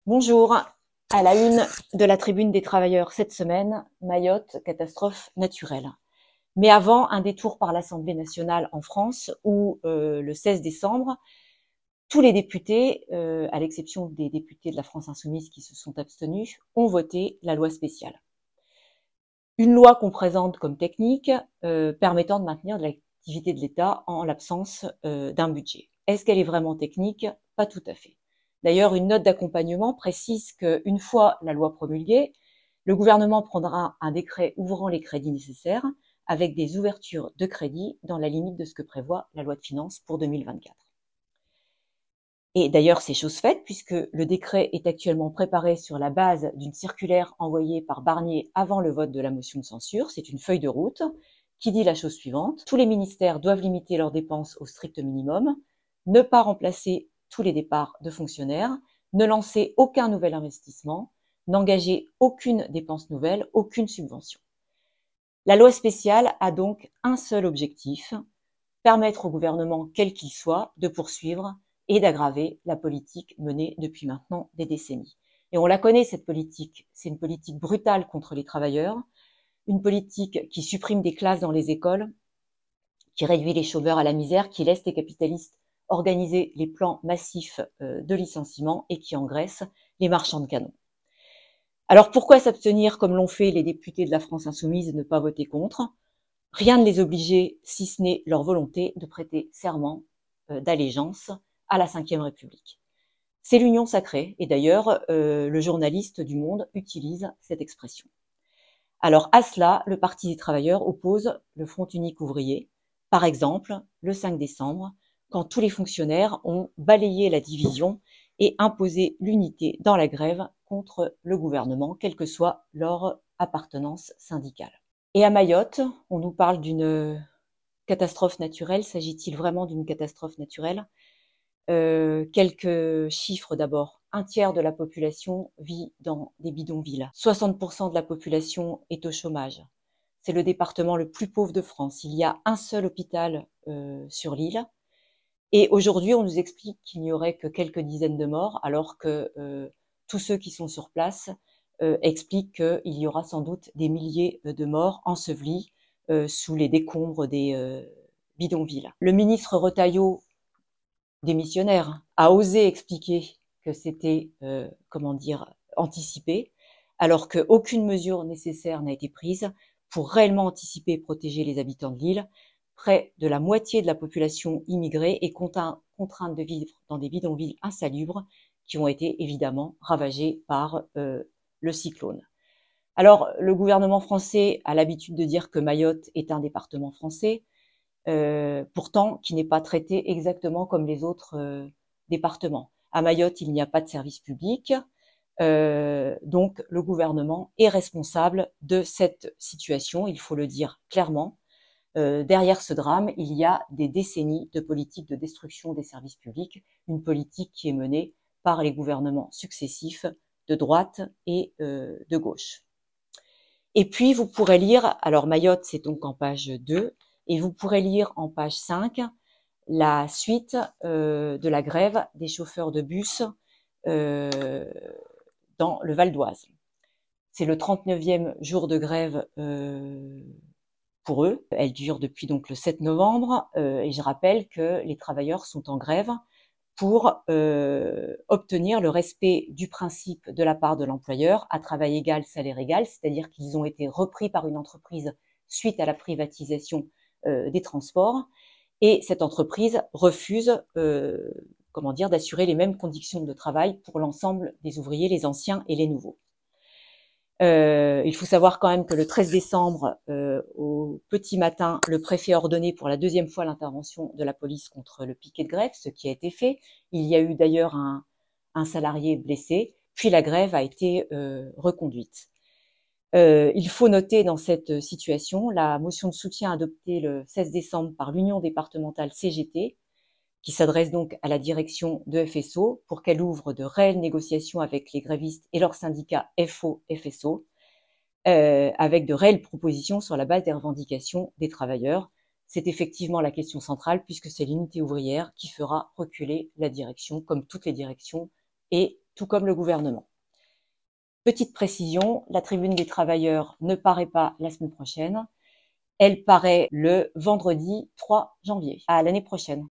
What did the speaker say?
Bonjour, à la une de la Tribune des travailleurs cette semaine, Mayotte, catastrophe naturelle. Mais avant, un détour par l'Assemblée nationale en France où le 16 décembre, tous les députés, à l'exception des députés de la France insoumise qui se sont abstenus, ont voté la loi spéciale. Une loi qu'on présente comme technique permettant de maintenir de l'activité de l'État en l'absence d'un budget. Est-ce qu'elle est vraiment technique? Pas tout à fait. D'ailleurs, une note d'accompagnement précise qu'une fois la loi promulguée, le gouvernement prendra un décret ouvrant les crédits nécessaires avec des ouvertures de crédits dans la limite de ce que prévoit la loi de finances pour 2024. Et d'ailleurs, c'est chose faite puisque le décret est actuellement préparé sur la base d'une circulaire envoyée par Barnier avant le vote de la motion de censure. C'est une feuille de route qui dit la chose suivante. Tous les ministères doivent limiter leurs dépenses au strict minimum, ne pas remplacer tous les départs de fonctionnaires, ne lancer aucun nouvel investissement, n'engager aucune dépense nouvelle, aucune subvention. La loi spéciale a donc un seul objectif, permettre au gouvernement, quel qu'il soit, de poursuivre et d'aggraver la politique menée depuis maintenant des décennies. Et on la connaît, cette politique. C'est une politique brutale contre les travailleurs, une politique qui supprime des classes dans les écoles, qui réduit les chômeurs à la misère, qui laisse les capitalistes organiser les plans massifs de licenciement et qui engraisse les marchands de canons. Alors pourquoi s'abstenir comme l'ont fait les députés de la France insoumise et ne pas voter contre? Rien ne les obligeait, si ce n'est leur volonté de prêter serment d'allégeance à la Ve République. C'est l'union sacrée, et d'ailleurs, le journaliste du Monde utilise cette expression. Alors à cela, le Parti des travailleurs oppose le Front unique ouvrier, par exemple, le 5 décembre, quand tous les fonctionnaires ont balayé la division et imposé l'unité dans la grève contre le gouvernement, quelle que soit leur appartenance syndicale. Et à Mayotte, on nous parle d'une catastrophe naturelle. S'agit-il vraiment d'une catastrophe naturelle? Quelques chiffres d'abord. Un tiers de la population vit dans des bidonvilles. 60% de la population est au chômage. C'est le département le plus pauvre de France. Il y a un seul hôpital sur l'île. Et aujourd'hui, on nous explique qu'il n'y aurait que quelques dizaines de morts, alors que tous ceux qui sont sur place expliquent qu'il y aura sans doute des milliers de morts ensevelis sous les décombres des bidonvilles. Le ministre Retailleau, démissionnaire, a osé expliquer que c'était, anticipé, alors qu'aucune mesure nécessaire n'a été prise pour réellement anticiper et protéger les habitants de l'île. Près de la moitié de la population immigrée est contrainte de vivre dans des bidonvilles insalubres qui ont été évidemment ravagés par le cyclone. Alors, le gouvernement français a l'habitude de dire que Mayotte est un département français, pourtant qui n'est pas traité exactement comme les autres départements. À Mayotte, il n'y a pas de service public, donc le gouvernement est responsable de cette situation, il faut le dire clairement. Derrière ce drame, il y a des décennies de politique de destruction des services publics, une politique qui est menée par les gouvernements successifs de droite et de gauche. Et puis, vous pourrez lire, alors Mayotte, c'est donc en page 2, et vous pourrez lire en page 5 la suite de la grève des chauffeurs de bus dans le Val d'Oise. C'est le 39e jour de grève pour eux. Elle dure depuis donc le 7 novembre et je rappelle que les travailleurs sont en grève pour obtenir le respect du principe de la part de l'employeur à travail égal, salaire égal, c'est-à-dire qu'ils ont été repris par une entreprise suite à la privatisation des transports, et cette entreprise refuse d'assurer les mêmes conditions de travail pour l'ensemble des ouvriers, les anciens et les nouveaux. Il faut savoir quand même que le 13 décembre, au petit matin, le préfet a ordonné pour la deuxième fois l'intervention de la police contre le piquet de grève, ce qui a été fait. Il y a eu d'ailleurs un salarié blessé, puis la grève a été reconduite. Il faut noter dans cette situation la motion de soutien adoptée le 16 décembre par l'Union départementale CGT, qui s'adresse donc à la direction de FSO pour qu'elle ouvre de réelles négociations avec les grévistes et leurs syndicats FO-FSO, avec de réelles propositions sur la base des revendications des travailleurs. C'est effectivement la question centrale puisque c'est l'unité ouvrière qui fera reculer la direction, comme toutes les directions et tout comme le gouvernement. Petite précision, la tribune des travailleurs ne paraît pas la semaine prochaine, elle paraît le vendredi 3 janvier. À l'année prochaine.